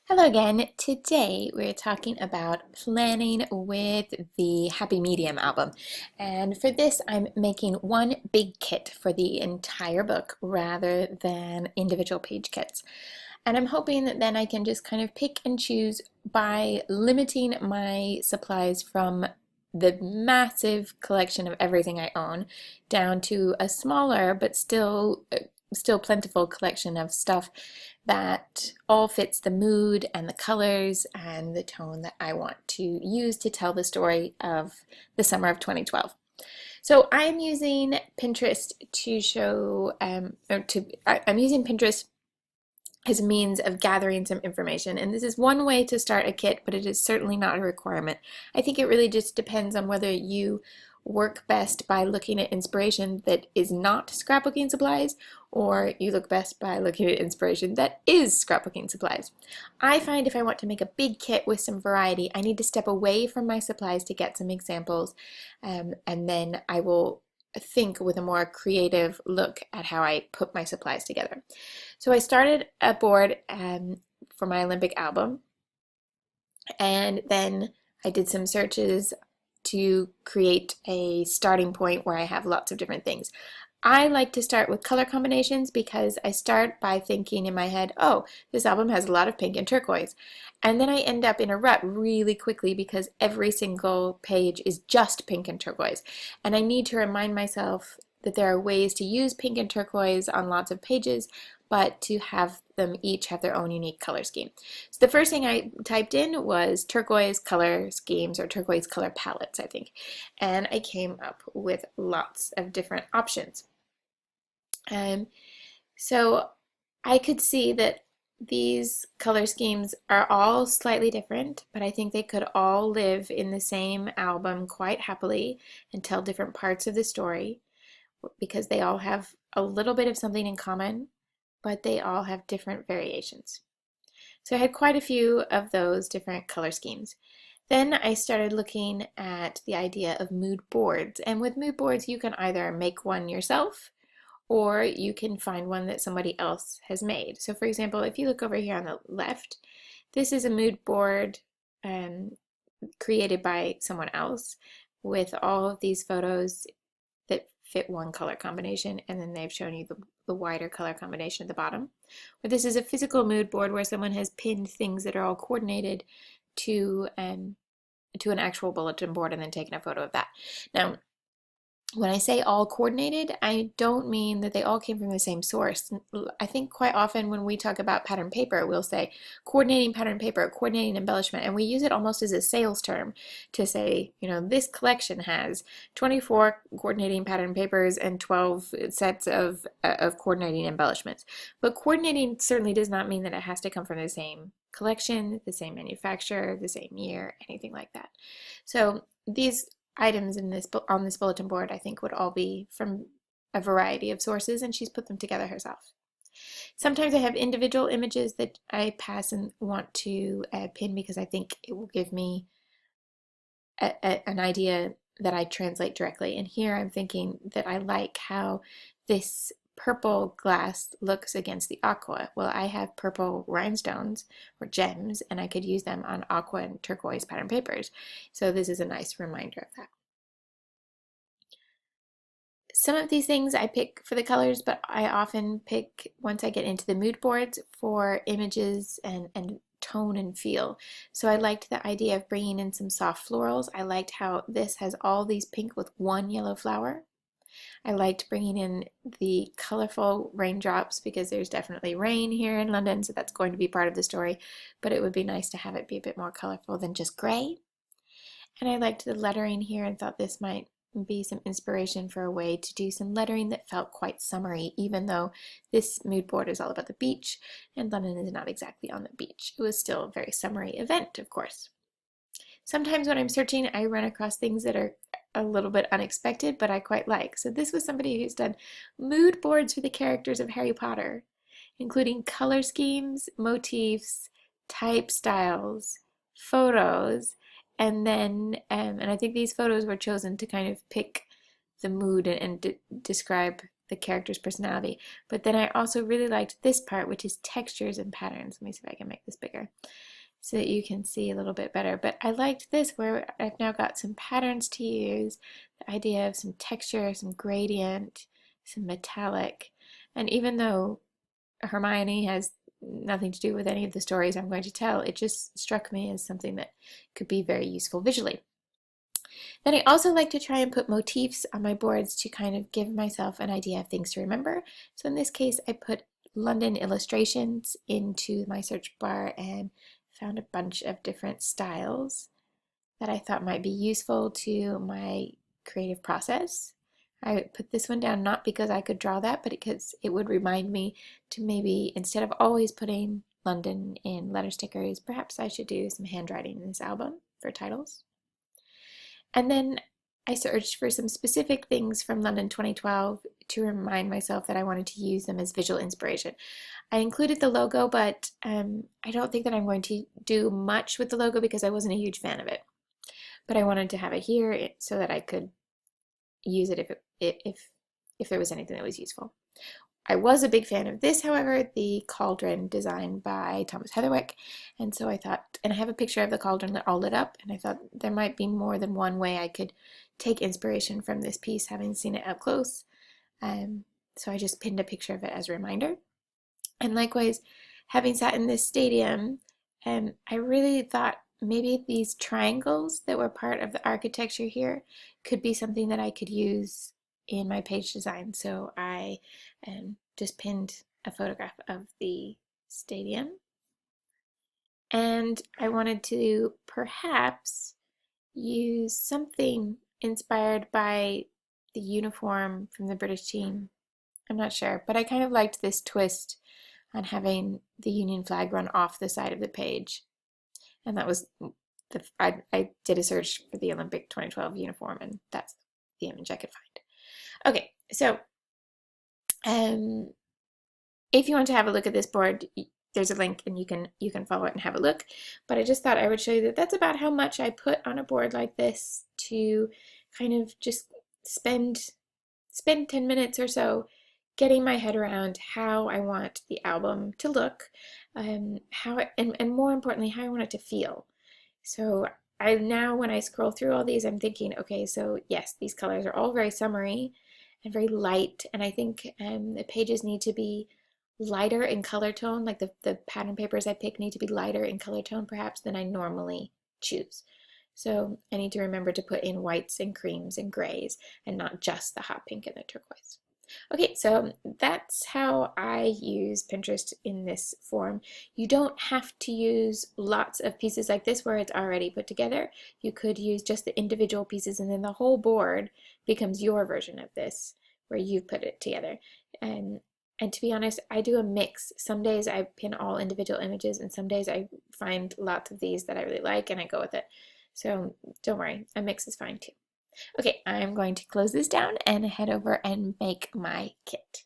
Hello again. Today we're talking about planning with the Happy Medium album. And for this, I'm making one big kit for the entire book rather than individual page kits. And I'm hoping that then I can just kind of pick and choose by limiting my supplies from the massive collection of everything I own down to a smaller but still plentiful collection of stuff that all fits the mood and the colors and the tone that I want to use to tell the story of the summer of 2012. So I'm using Pinterest to show, I'm using Pinterest as a means of gathering some information. And this is one way to start a kit, but it is certainly not a requirement. I think it really just depends on whether you work best by looking at inspiration that is not scrapbooking supplies, or you look best by looking at inspiration that is scrapbooking supplies. I find if I want to make a big kit with some variety, I need to step away from my supplies to get some examples, and then I will think with a more creative look at how I put my supplies together. So I started a board for my Olympic album, and then I did some searches to create a starting point where I have lots of different things. I like to start with color combinations because I start by thinking in my head, oh, this album has a lot of pink and turquoise. And then I end up in a rut really quickly because every single page is just pink and turquoise. And I need to remind myself that there are ways to use pink and turquoise on lots of pages, but to have them each have their own unique color scheme. So the first thing I typed in was turquoise color schemes, or turquoise color palettes, I think. And I came up with lots of different options. So I could see that these color schemes are all slightly different, but I think they could all live in the same album quite happily and tell different parts of the story because they all have a little bit of something in common, but they all have different variations. So I had quite a few of those different color schemes. Then I started looking at the idea of mood boards. And with mood boards, you can either make one yourself or you can find one that somebody else has made. So for example, if you look over here on the left, this is a mood board created by someone else with all of these photos that fit one color combination, and then they've shown you the wider color combination at the bottom. But this is a physical mood board where someone has pinned things that are all coordinated to an actual bulletin board and then taken a photo of that. Now, when I say all coordinated, I don't mean that they all came from the same source. I think quite often when we talk about pattern paper, we'll say coordinating pattern paper, coordinating embellishment, and we use it almost as a sales term to say, you know, this collection has 24 coordinating pattern papers and 12 sets of coordinating embellishments. But coordinating certainly does not mean that it has to come from the same collection, the same manufacturer, the same year, anything like that. So these items on this bulletin board, I think, would all be from a variety of sources, and she's put them together herself. Sometimes I have individual images that I pass and want to pin because I think it will give me an idea that I translate directly. And here I'm thinking that I like how this purple glass looks against the aqua. Well, I have purple rhinestones or gems, and I could use them on aqua and turquoise pattern papers. So this is a nice reminder of that. Some of these things I pick for the colors, but I often pick, once I get into the mood boards, for images and tone and feel. So I liked the idea of bringing in some soft florals. I liked how this has all these pink with one yellow flower. I liked bringing in the colorful raindrops because there's definitely rain here in London, so that's going to be part of the story, but it would be nice to have it be a bit more colorful than just gray. And I liked the lettering here and thought this might be some inspiration for a way to do some lettering that felt quite summery, even though this mood board is all about the beach and London is not exactly on the beach. It was still a very summery event, of course. Sometimes when I'm searching, I run across things that are a little bit unexpected, but I quite like. So this was somebody who's done mood boards for the characters of Harry Potter, including color schemes, motifs, type styles, photos, and then, and I think these photos were chosen to kind of pick the mood and describe the character's personality. But then I also really liked this part, which is textures and patterns. Let me see if I can make this bigger so that you can see a little bit better. But I liked this where I've now got some patterns to use, the idea of some texture, some gradient, some metallic. And even though Hermione has nothing to do with any of the stories I'm going to tell, it just struck me as something that could be very useful visually. Then I also like to try and put motifs on my boards to kind of give myself an idea of things to remember. So in this case, I put London illustrations into my search bar and found a bunch of different styles that I thought might be useful to my creative process. I put this one down not because I could draw that, but because it would remind me to maybe, instead of always putting London in letter stickers, perhaps I should do some handwriting in this album for titles. And then I searched for some specific things from London 2012 to remind myself that I wanted to use them as visual inspiration. I included the logo, but I don't think that I'm going to do much with the logo because I wasn't a huge fan of it. But I wanted to have it here so that I could use it if there was anything that was useful. I was a big fan of this, however, the cauldron designed by Thomas Heatherwick, and so I thought, and I have a picture of the cauldron all lit up, and I thought there might be more than one way I could take inspiration from this piece, having seen it up close. So I just pinned a picture of it as a reminder. And likewise, having sat in this stadium, I really thought maybe these triangles that were part of the architecture here could be something that I could use in my page design. So I just pinned a photograph of the stadium. And I wanted to perhaps use something inspired by the uniform from the British team. I'm not sure, but I kind of liked this twist on having the Union flag run off the side of the page. And that was I did a search for the Olympic 2012 uniform, and that's the image I could find. Okay, so if you want to have a look at this board, there's a link and you can follow it and have a look. But I just thought I would show you that that's about how much I put on a board like this to kind of just spend 10 minutes or so getting my head around how I want the album to look, and more importantly, how I want it to feel. So now when I scroll through all these, I'm thinking, okay, so yes, these colors are all very summery and very light, and I think the pages need to be lighter in color tone, like the pattern papers I pick need to be lighter in color tone perhaps than I normally choose. So I need to remember to put in whites and creams and grays and not just the hot pink and the turquoise. Okay, so that's how I use Pinterest in this form. You don't have to use lots of pieces like this where it's already put together. You could use just the individual pieces and then the whole board becomes your version of this where you've put it together. And to be honest, I do a mix. Some days I pin all individual images and some days I find lots of these that I really like and I go with it. So don't worry, a mix is fine too. Okay, I'm going to close this down and head over and make my kit.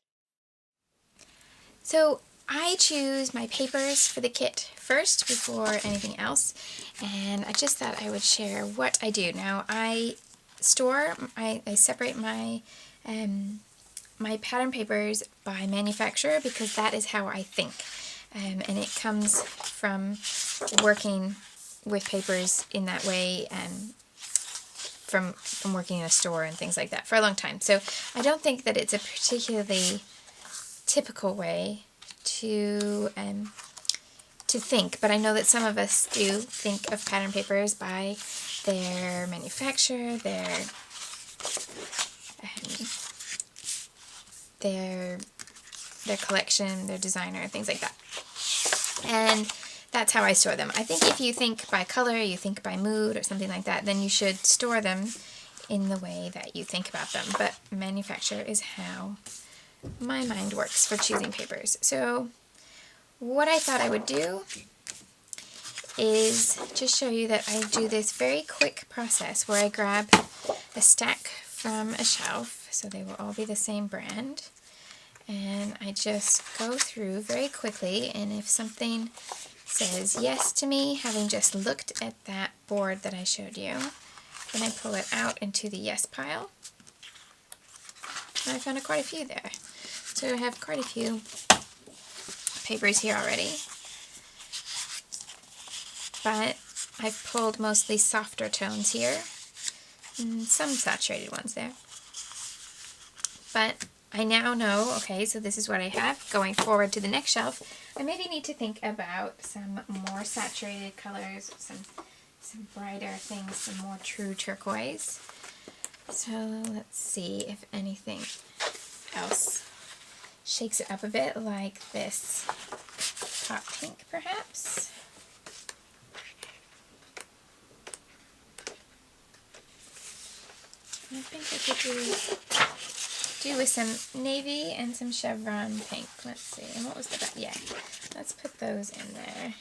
So I choose my papers for the kit first before anything else, and I just thought I would share what I do. Now I separate my my pattern papers by manufacturer because that is how I think, and it comes from working with papers in that way and from working in a store and things like that for a long time. So I don't think that it's a particularly typical way to think, but I know that some of us do think of pattern papers by their manufacturer, their collection, their designer, things like that. And that's how I store them. I think if you think by color, you think by mood or something like that, then you should store them in the way that you think about them. But manufacturer is how my mind works for choosing papers. So what I thought I would do is just show you that I do this very quick process where I grab a stack from a shelf, so they will all be the same brand, and I just go through very quickly, and if something says yes to me, having just looked at that board that I showed you, then I pull it out into the yes pile. I found quite a few there. So I have quite a few papers here already. But I've pulled mostly softer tones here, and some saturated ones there. But I now know, okay, so this is what I have. Going forward to the next shelf, I maybe need to think about some more saturated colors, some brighter things, some more true turquoise. So let's see if anything else shakes it up a bit, like this hot pink perhaps. I think I could do with some navy and some chevron pink. Let's see, and what was the back? Yeah, let's put those in there.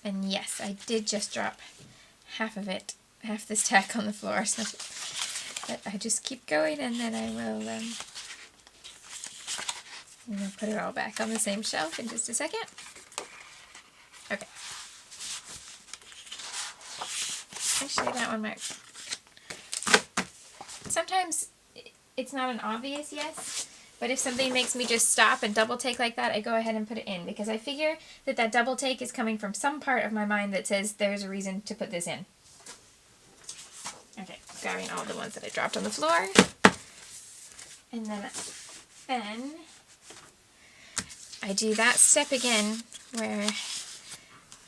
And yes, I did just drop half of it, half the stack on the floor, so but I just keep going, and then I will put it all back on the same shelf in just a second. Okay. Actually, that one might... Sometimes it's not an obvious yes, but if something makes me just stop and double take like that, I go ahead and put it in, because I figure that that double take is coming from some part of my mind that says there's a reason to put this in. Okay, grabbing all the ones that I dropped on the floor. And then I do that step again where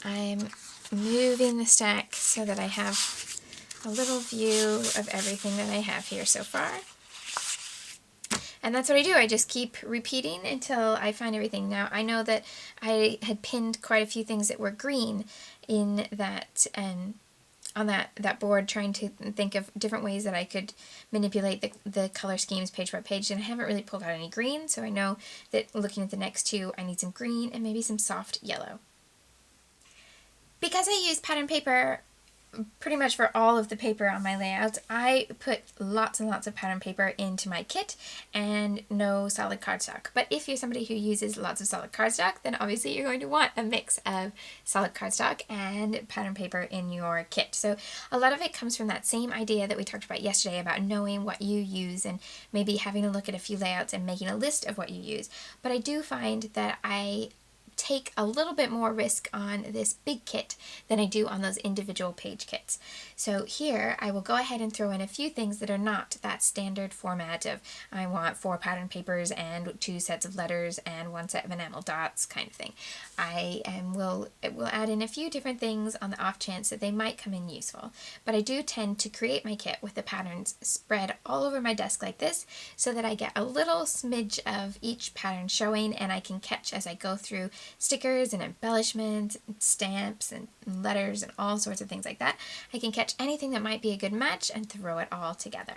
I'm moving the stack so that I have a little view of everything that I have here so far. And that's what I do. I just keep repeating until I find everything. Now, I know that I had pinned quite a few things that were green in that, on that board, trying to think of different ways that I could manipulate the color schemes page by page, and I haven't really pulled out any green, so I know that looking at the next two, I need some green and maybe some soft yellow. Because I use pattern paper pretty much for all of the paper on my layouts, I put lots and lots of pattern paper into my kit and no solid cardstock. But if you're somebody who uses lots of solid cardstock, then obviously you're going to want a mix of solid cardstock and pattern paper in your kit. So a lot of it comes from that same idea that we talked about yesterday about knowing what you use and maybe having a look at a few layouts and making a list of what you use. But I do find that I take a little bit more risk on this big kit than I do on those individual page kits. So here I will go ahead and throw in a few things that are not that standard format of I want 4 pattern papers and 2 sets of letters and 1 set of enamel dots kind of thing. I will add in a few different things on the off chance that they might come in useful. But I do tend to create my kit with the patterns spread all over my desk like this so that I get a little smidge of each pattern showing, and I can catch as I go through stickers and embellishments and stamps and letters and all sorts of things like that. I can catch anything that might be a good match and throw it all together.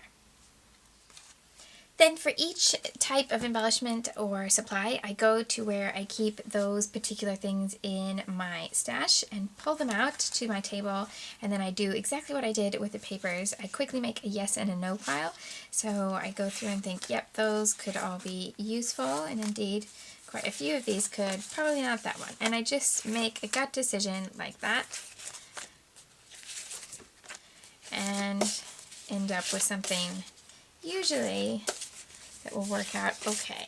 Then for each type of embellishment or supply, I go to where I keep those particular things in my stash and pull them out to my table, and then I do exactly what I did with the papers. I quickly make a yes and a no pile. So I go through and think, yep, those could all be useful, and indeed quite a few of these could, probably not that one. And I just make a gut decision like that and end up with something usually that will work out okay.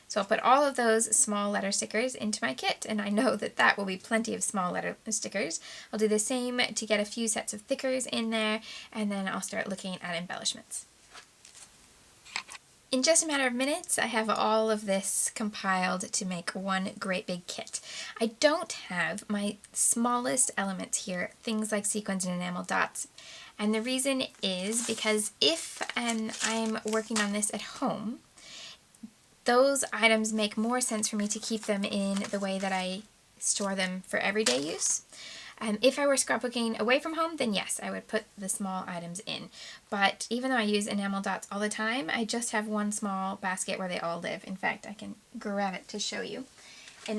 So I'll put all of those small letter stickers into my kit, and I know that that will be plenty of small letter stickers. I'll do the same to get a few sets of thickers in there, and then I'll start looking at embellishments. In just a matter of minutes, I have all of this compiled to make one great big kit. I don't have my smallest elements here, things like sequins and enamel dots. And the reason is because if I'm working on this at home, those items make more sense for me to keep them in the way that I store them for everyday use. If I were scrapbooking away from home, then yes, I would put the small items in. But even though I use enamel dots all the time, I just have one small basket where they all live. In fact, I can grab it to show you. And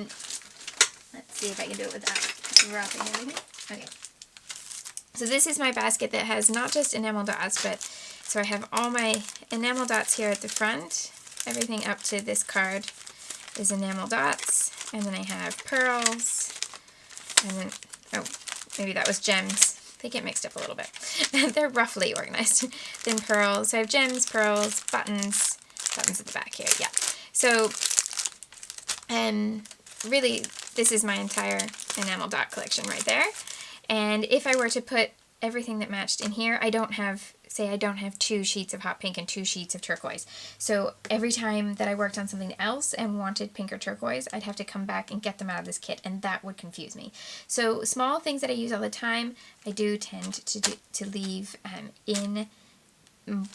let's see if I can do it without dropping everything. Okay. So this is my basket that has not just enamel dots, but so I have all my enamel dots here at the front. Everything up to this card is enamel dots. And then I have pearls. And then, oh, maybe that was gems. They get mixed up a little bit. They're roughly organized. Then pearls. So I have gems, pearls, buttons at the back here. Yeah. So, really, this is my entire enamel dot collection right there. And if I were to put everything that matched in here, I don't have 2 sheets of hot pink and 2 sheets of turquoise. So every time that I worked on something else and wanted pink or turquoise, I'd have to come back and get them out of this kit, and that would confuse me. So small things that I use all the time, I do tend to leave in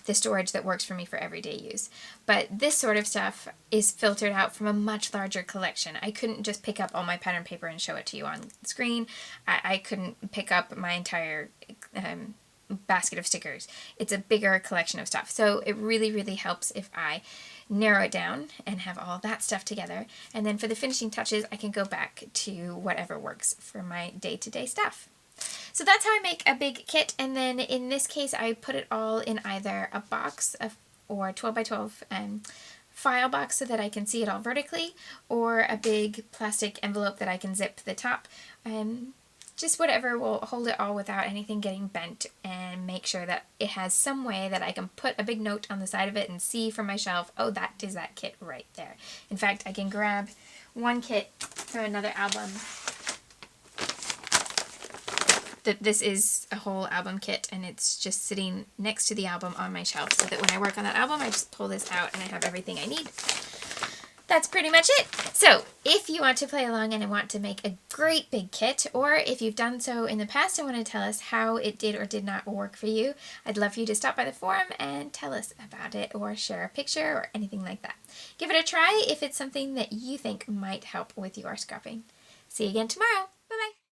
the storage that works for me for everyday use. But this sort of stuff is filtered out from a much larger collection. I couldn't just pick up all my pattern paper and show it to you on the screen. I couldn't pick up my entire basket of stickers. It's a bigger collection of stuff. So it really, really helps if I narrow it down and have all that stuff together. And then for the finishing touches, I can go back to whatever works for my day-to-day stuff. So that's how I make a big kit, and then in this case I put it all in either a box or 12 by 12 file box so that I can see it all vertically, or a big plastic envelope that I can zip the top. Just whatever will hold it all without anything getting bent, and make sure that it has some way that I can put a big note on the side of it and see from my shelf, oh, that is that kit right there. In fact, I can grab one kit from another album. This is a whole album kit, and it's just sitting next to the album on my shelf, so that when I work on that album, I just pull this out and I have everything I need. That's pretty much it. So if you want to play along and want to make a great big kit, or if you've done so in the past and want to tell us how it did or did not work for you, I'd love for you to stop by the forum and tell us about it, or share a picture or anything like that. Give it a try if it's something that you think might help with your scrapping. See you again tomorrow.